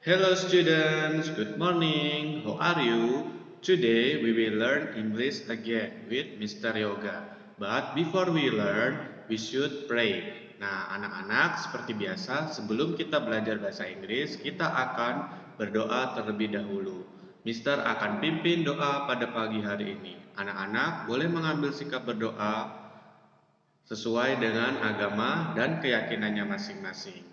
Hello students, good morning. How are you? Today we will learn English again with Mr. Yoga. But before we learn, we should pray. Nah, anak-anak, seperti biasa, sebelum kita belajar bahasa Inggris, kita akan berdoa terlebih dahulu. Mr. akan pimpin doa pada pagi hari ini. Anak-anak boleh mengambil sikap berdoa sesuai dengan agama dan keyakinannya masing-masing.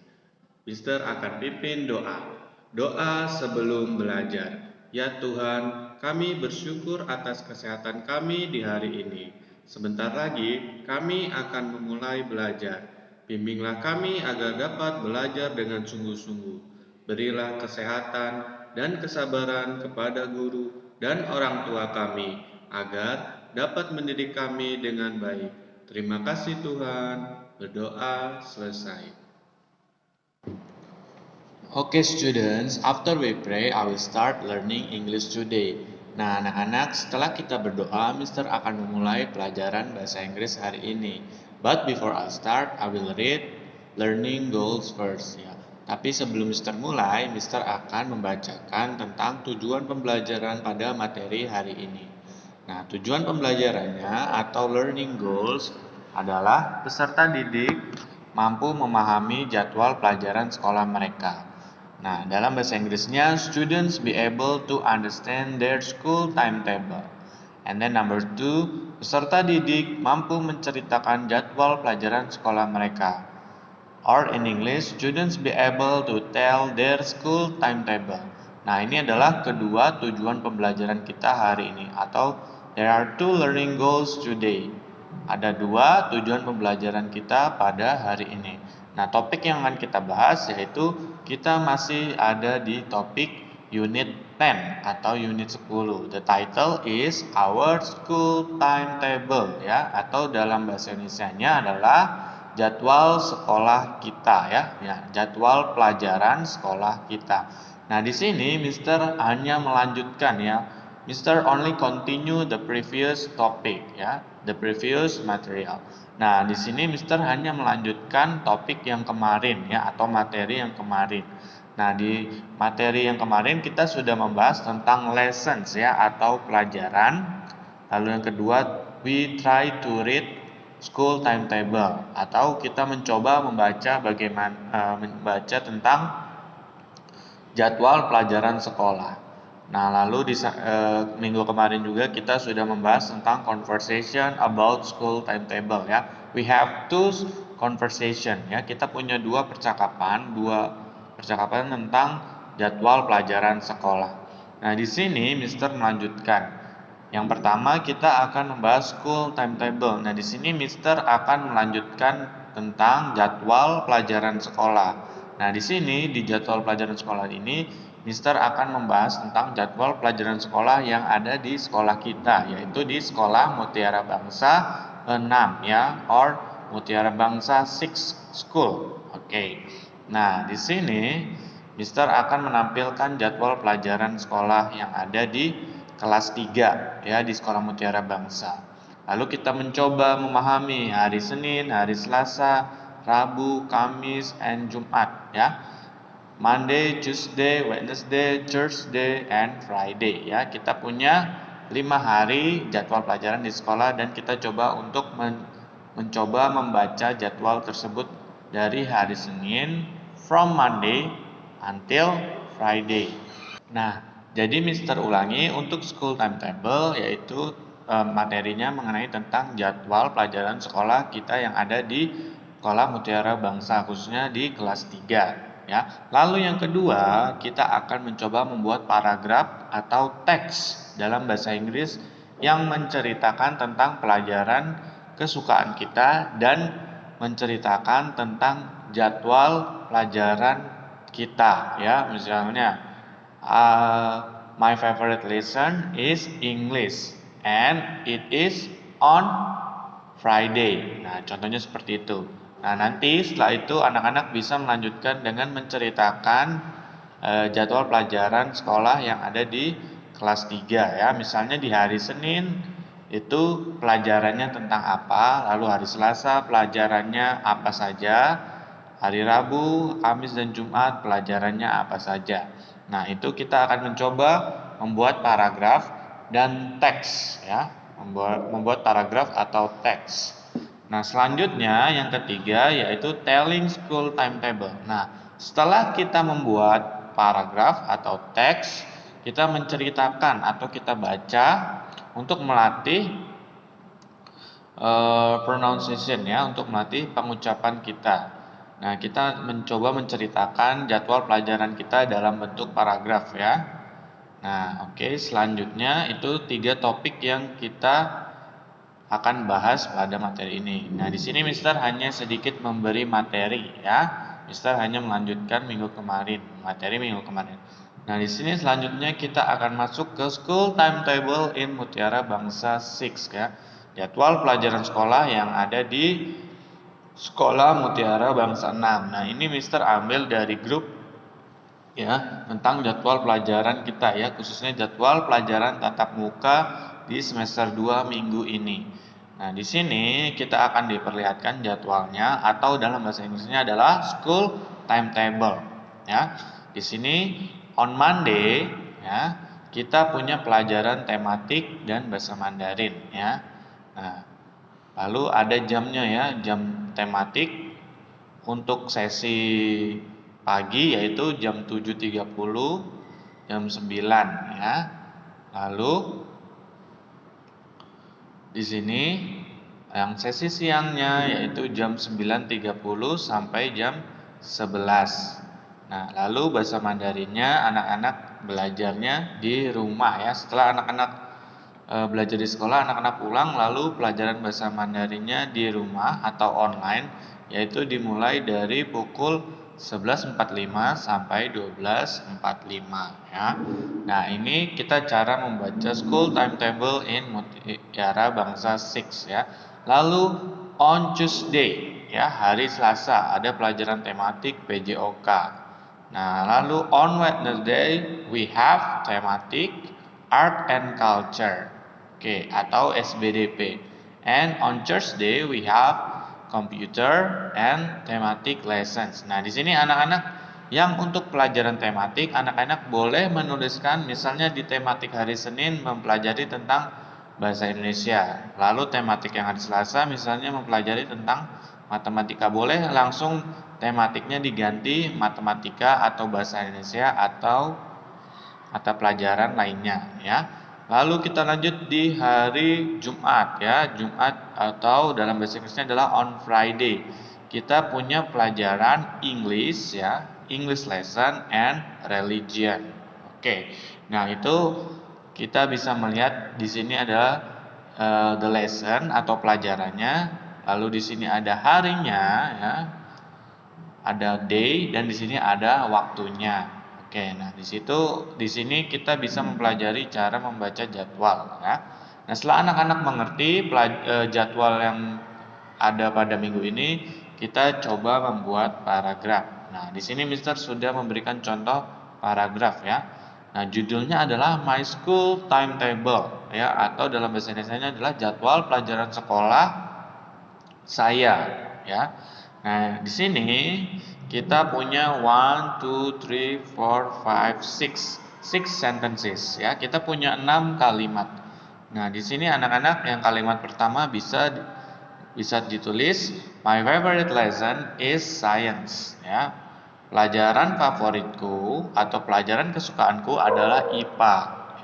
Mister akan pimpin doa. Doa sebelum belajar. Ya Tuhan, kami bersyukur atas kesehatan kami di hari ini. Sebentar lagi kami akan memulai belajar. Bimbinglah kami agar dapat belajar dengan sungguh-sungguh. Berilah kesehatan dan kesabaran kepada guru dan orang tua kami, agar dapat mendidik kami dengan baik. Terima kasih Tuhan. Berdoa selesai. Okay students, after we pray, I will start learning English today. Nah anak-anak, setelah kita berdoa, Mister akan memulai pelajaran bahasa Inggris hari ini. But before I start, I will read learning goals first ya. Tapi sebelum Mister mulai, Mister akan membacakan tentang tujuan pembelajaran pada materi hari ini. Nah, tujuan pembelajarannya atau learning goals adalah peserta didik mampu memahami jadwal pelajaran sekolah mereka. Nah, dalam bahasa Inggrisnya, students be able to understand their school timetable. And then number 2, peserta didik mampu menceritakan jadwal pelajaran sekolah mereka. Or in English, students be able to tell their school timetable. Nah, ini adalah kedua tujuan pembelajaran kita hari ini. Atau, there are two learning goals today. Ada dua tujuan pembelajaran kita pada hari ini. Nah, topik yang akan kita bahas yaitu kita masih ada di topik unit 10 atau unit 10. The title is Our School Timetable ya, atau dalam bahasa Indonesianya adalah jadwal sekolah kita ya, jadwal pelajaran sekolah kita. Nah, di sini Mister hanya melanjutkan ya. Mister only continue the previous topic ya, the previous material. Nah, di sini Mister hanya melanjutkan topik yang kemarin ya, atau materi yang kemarin. Nah, di materi yang kemarin kita sudah membahas tentang lessons ya, atau pelajaran. Lalu yang kedua, we try to read school timetable, atau kita mencoba membaca tentang jadwal pelajaran sekolah. Nah, lalu di minggu kemarin juga kita sudah membahas tentang conversation about school timetable ya. We have two conversation ya. Kita punya dua percakapan tentang jadwal pelajaran sekolah. Nah, di sini Mister melanjutkan. Yang pertama kita akan membahas school timetable. Nah, di sini Mister akan melanjutkan tentang jadwal pelajaran sekolah. Nah, di sini di jadwal pelajaran sekolah ini Mister akan membahas tentang jadwal pelajaran sekolah yang ada di sekolah kita, yaitu di Sekolah Mutiara Bangsa 6 ya, or Mutiara Bangsa 6 School. Oke. Nah, di sini Mister akan menampilkan jadwal pelajaran sekolah yang ada di kelas 3 ya, di Sekolah Mutiara Bangsa. Lalu kita mencoba memahami hari Senin, hari Selasa, Rabu, Kamis, and Jumat ya. Monday, Tuesday, Wednesday, Thursday, and Friday ya. Kita punya 5 hari jadwal pelajaran di sekolah dan kita coba untuk mencoba membaca jadwal tersebut dari hari Senin from Monday until Friday. Nah, jadi Mister ulangi untuk school timetable yaitu materinya mengenai tentang jadwal pelajaran sekolah kita yang ada di Sekolah Mutiara Bangsa, khususnya di kelas 3. Ya. Lalu yang kedua, kita akan mencoba membuat paragraf atau teks dalam bahasa Inggris yang menceritakan tentang pelajaran kesukaan kita dan menceritakan tentang jadwal pelajaran kita ya. Misalnya my favorite lesson is English and it is on Friday. Nah, contohnya seperti itu. Nah, nanti setelah itu anak-anak bisa melanjutkan dengan menceritakan jadwal pelajaran sekolah yang ada di kelas 3 ya. Misalnya di hari Senin itu pelajarannya tentang apa, lalu hari Selasa pelajarannya apa saja, hari Rabu, Kamis, dan Jumat pelajarannya apa saja. Nah, itu kita akan mencoba membuat paragraf dan teks ya, membuat paragraf atau teks. Nah, selanjutnya yang ketiga yaitu telling school timetable. Nah, setelah kita membuat paragraf atau teks, kita menceritakan atau kita baca untuk melatih pronunciation ya, untuk melatih pengucapan kita. Nah, kita mencoba menceritakan jadwal pelajaran kita dalam bentuk paragraf ya. Nah, oke, selanjutnya itu 3 topik yang kita akan bahas pada materi ini. Nah, di sini Mister hanya sedikit memberi materi ya. Mister hanya melanjutkan materi minggu kemarin. Nah, di sini selanjutnya kita akan masuk ke school timetable in Mutiara Bangsa 6 ya. Jadwal pelajaran sekolah yang ada di Sekolah Mutiara Bangsa 6. Nah, ini Mister ambil dari grup ya tentang jadwal pelajaran kita ya, khususnya jadwal pelajaran tatap muka di semester 2 minggu ini. Nah, di sini kita akan diperlihatkan jadwalnya atau dalam bahasa Inggrisnya adalah school timetable ya. Di sini on Monday ya, kita punya pelajaran tematik dan bahasa Mandarin ya. Nah, lalu ada jamnya ya, jam tematik untuk sesi pagi yaitu jam 7.30, jam 9 ya. Lalu di sini yang sesi siangnya yaitu jam 9.30 sampai jam 11. Nah, lalu bahasa Mandarinnya anak-anak belajarnya di rumah ya. Setelah anak-anak belajar di sekolah, anak-anak pulang lalu pelajaran bahasa Mandarinnya di rumah atau online yaitu dimulai dari pukul 11.45 sampai 12.45 ya. Nah, ini kita cara membaca school timetable in Mutiara Bangsa 6 ya. Lalu on Tuesday ya, hari Selasa ada pelajaran tematik PJOK. Nah, lalu on Wednesday we have thematic art and culture. Oke, atau SBDP. And on Thursday we have computer and thematic lessons. Nah, di sini anak-anak yang untuk pelajaran tematik, anak-anak boleh menuliskan misalnya di tematik hari Senin mempelajari tentang bahasa Indonesia. Lalu tematik yang hari Selasa misalnya mempelajari tentang matematika, boleh langsung tematiknya diganti matematika atau bahasa Indonesia atau mata pelajaran lainnya ya. Lalu kita lanjut di hari Jumat ya. Jumat atau dalam bahasa Inggrisnya adalah on Friday. Kita punya pelajaran English ya, English lesson and religion. Oke. Nah, itu kita bisa melihat di sini ada the lesson atau pelajarannya. Lalu di sini ada harinya ya. Ada day dan di sini ada waktunya. Oke, nah di sini kita bisa mempelajari cara membaca jadwal ya. Nah, setelah anak-anak mengerti jadwal yang ada pada minggu ini, kita coba membuat paragraf. Nah, di sini Mister sudah memberikan contoh paragraf ya. Nah, judulnya adalah My School Timetable ya, atau dalam bahasa Indonesianya adalah jadwal pelajaran sekolah saya ya. Nah, di sini kita punya 1, 2, 3, 4, 5, 6 sentences ya. Kita punya 6 kalimat. Nah, di sini anak-anak yang kalimat pertama bisa ditulis my favorite lesson is science ya. Pelajaran favoritku atau pelajaran kesukaanku adalah IPA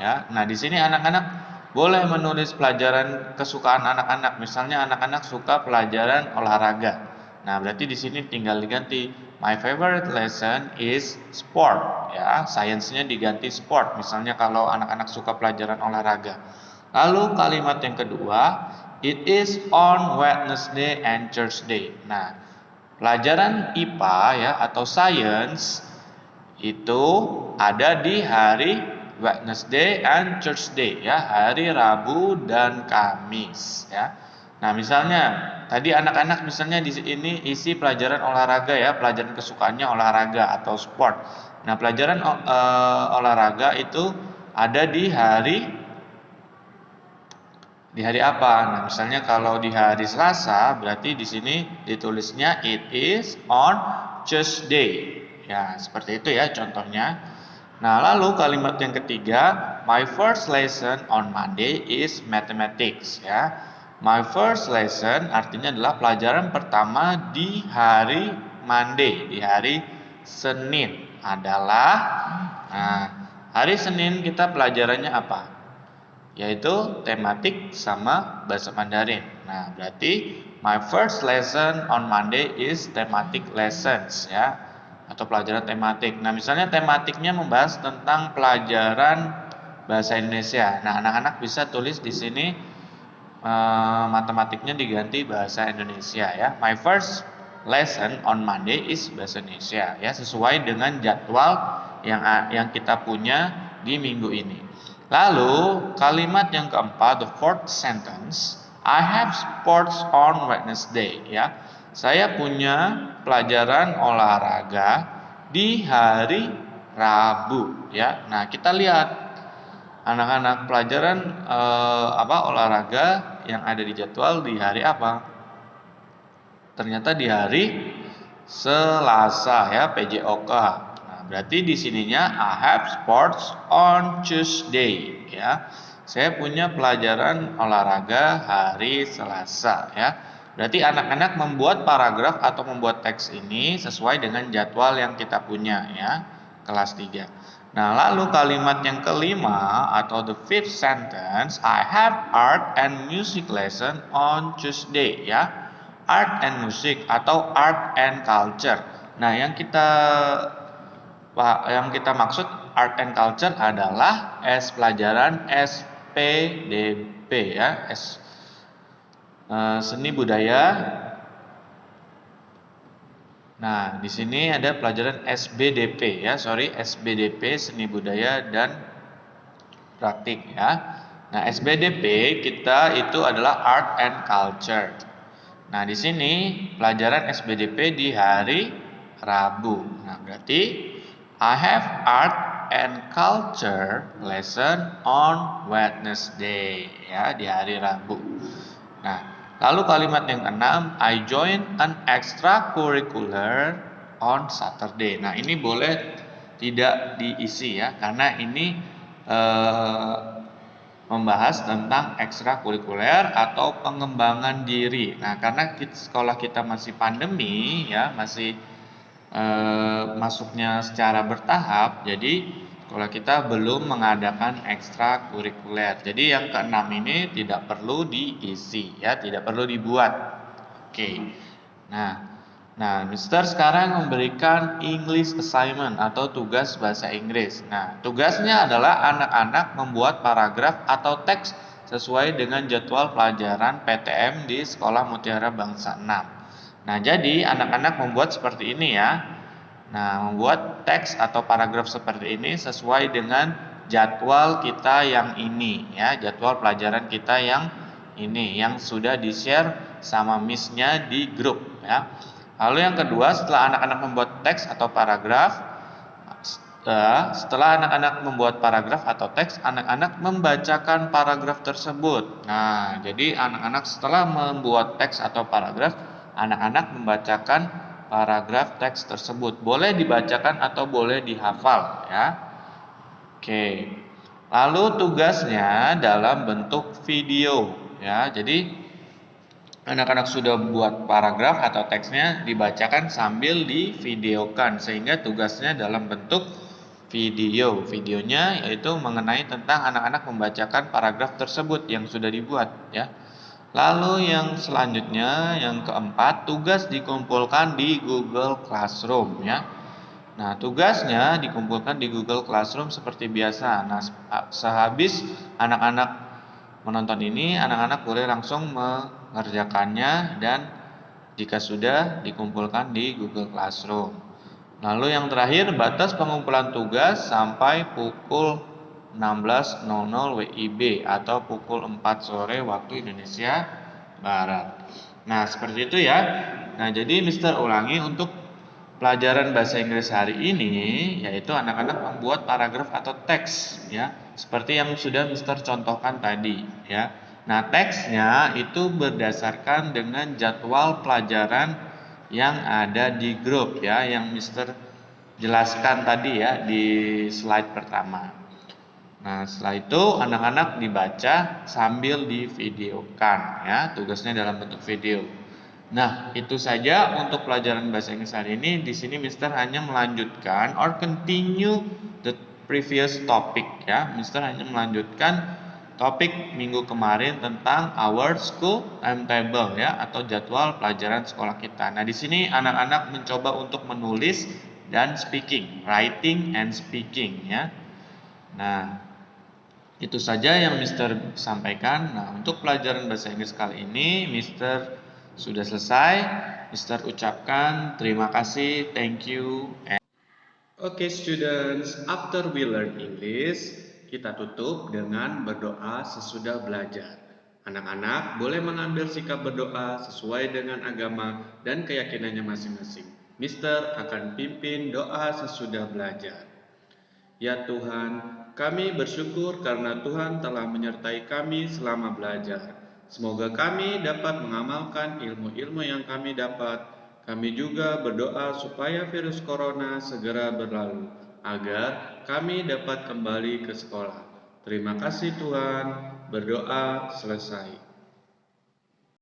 ya. Nah, di sini anak-anak boleh menulis pelajaran kesukaan anak-anak. Misalnya anak-anak suka pelajaran olahraga. Nah, berarti di sini tinggal diganti my favorite lesson is sport ya. Science-nya diganti sport. Misalnya kalau anak-anak suka pelajaran olahraga. Lalu kalimat yang kedua, it is on Wednesday and Thursday. Nah, pelajaran IPA ya atau science itu ada di hari Wednesday and Thursday ya, hari Rabu dan Kamis ya. Nah, misalnya tadi anak-anak misalnya di sini isi pelajaran olahraga ya, pelajaran kesukaannya olahraga atau sport. Nah, pelajaran olahraga itu ada di hari apa? Nah, misalnya kalau di hari Selasa berarti di sini ditulisnya it is on Tuesday. Ya, seperti itu ya contohnya. Nah, lalu kalimat yang ketiga, my first lesson on Monday is mathematics ya. My first lesson artinya adalah pelajaran pertama di hari Monday, di hari Senin adalah nah, hari Senin kita pelajarannya apa? Yaitu tematik sama bahasa Mandarin. Nah, berarti my first lesson on Monday is thematic lessons ya, atau pelajaran tematik. Nah, misalnya tematiknya membahas tentang pelajaran bahasa Indonesia. Nah, anak-anak bisa tulis di sini matematiknya diganti bahasa Indonesia ya. My first lesson on Monday is bahasa Indonesia ya, sesuai dengan jadwal yang kita punya di minggu ini. Lalu kalimat yang keempat, the fourth sentence, I have sports on Wednesday ya. Saya punya pelajaran olahraga di hari Rabu ya. Nah, kita lihat anak-anak pelajaran olahraga yang ada di jadwal di hari apa? Ternyata di hari Selasa ya, PJOK. Nah, berarti di sininya I have sports on Tuesday ya. Saya punya pelajaran olahraga hari Selasa ya. Berarti anak-anak membuat paragraf atau membuat teks ini sesuai dengan jadwal yang kita punya ya, kelas 3. Nah, lalu kalimat yang kelima atau the fifth sentence, I have art and music lesson on Tuesday ya. Art and music atau art and culture. Nah, yang kita maksud art and culture adalah pelajaran SPDP ya, seni budaya. Nah, di sini ada pelajaran SBDP ya, SBDP seni budaya dan praktik ya. Nah, SBDP kita itu adalah art and culture. Nah, di sini pelajaran SBDP di hari Rabu. Nah, berarti I have art and culture lesson on Wednesday ya, di hari Rabu. Nah, lalu kalimat yang keenam, I join an extracurricular on Saturday. Nah, ini boleh tidak diisi ya, karena ini membahas tentang ekstrakurikuler atau pengembangan diri. Nah, karena sekolah kita masih pandemi ya, masih masuknya secara bertahap, jadi sekolah kita belum mengadakan ekstrakurikuler. Jadi yang keenam ini tidak perlu diisi ya, tidak perlu dibuat. Oke. Nah, Mister sekarang memberikan English assignment atau tugas bahasa Inggris. Nah, tugasnya adalah anak-anak membuat paragraf atau teks sesuai dengan jadwal pelajaran PTM di Sekolah Mutiara Bangsa 6. Nah, jadi anak-anak membuat seperti ini ya. Nah, membuat teks atau paragraf seperti ini sesuai dengan jadwal kita yang ini ya, jadwal pelajaran kita yang ini yang sudah di-share sama miss-nya di grup ya. Lalu yang kedua, setelah anak-anak membuat teks atau paragraf, atau teks, anak-anak membacakan paragraf tersebut. Nah, jadi anak-anak setelah membuat teks atau paragraf, anak-anak membacakan paragraf teks tersebut. Boleh dibacakan atau boleh dihafal ya. Oke. Lalu tugasnya dalam bentuk video ya. Jadi anak-anak sudah buat paragraf atau teksnya dibacakan sambil divideokan, sehingga tugasnya dalam bentuk video. Videonya yaitu mengenai tentang anak-anak membacakan paragraf tersebut yang sudah dibuat ya. Lalu yang selanjutnya yang keempat, tugas dikumpulkan di Google Classroom ya. Nah, tugasnya dikumpulkan di Google Classroom seperti biasa. Nah, sehabis anak-anak menonton ini, anak-anak boleh langsung mengerjakannya dan jika sudah dikumpulkan di Google Classroom. Lalu yang terakhir, batas pengumpulan tugas sampai pukul 16.00 WIB atau pukul 4 sore waktu Indonesia Barat. Nah, seperti itu ya. Nah, jadi Mister ulangi untuk pelajaran bahasa Inggris hari ini, yaitu anak-anak membuat paragraf atau teks ya, seperti yang sudah Mister contohkan tadi ya. Nah, teksnya itu berdasarkan dengan jadwal pelajaran yang ada di grup ya, yang Mister jelaskan tadi ya di slide pertama. Nah, setelah itu anak-anak dibaca sambil divideokan ya, tugasnya dalam bentuk video. Nah, itu saja untuk pelajaran bahasa Inggris hari ini. Di sini Mister hanya melanjutkan or continue the previous topic ya. Mister hanya melanjutkan topik minggu kemarin tentang our school timetable ya, atau jadwal pelajaran sekolah kita. Nah, di sini anak-anak mencoba untuk menulis dan speaking, writing and speaking ya. Nah, itu saja yang Mister sampaikan. Nah, untuk pelajaran bahasa Inggris kali ini Mister sudah selesai. Mister ucapkan terima kasih, thank you. Okay students, after we learn English, kita tutup dengan berdoa sesudah belajar. Anak-anak boleh mengambil sikap berdoa sesuai dengan agama dan keyakinannya masing-masing. Mister akan pimpin doa sesudah belajar. Ya Tuhan, kami bersyukur karena Tuhan telah menyertai kami selama belajar. Semoga kami dapat mengamalkan ilmu-ilmu yang kami dapat. Kami juga berdoa supaya virus corona segera berlalu, agar kami dapat kembali ke sekolah. Terima kasih Tuhan, berdoa selesai.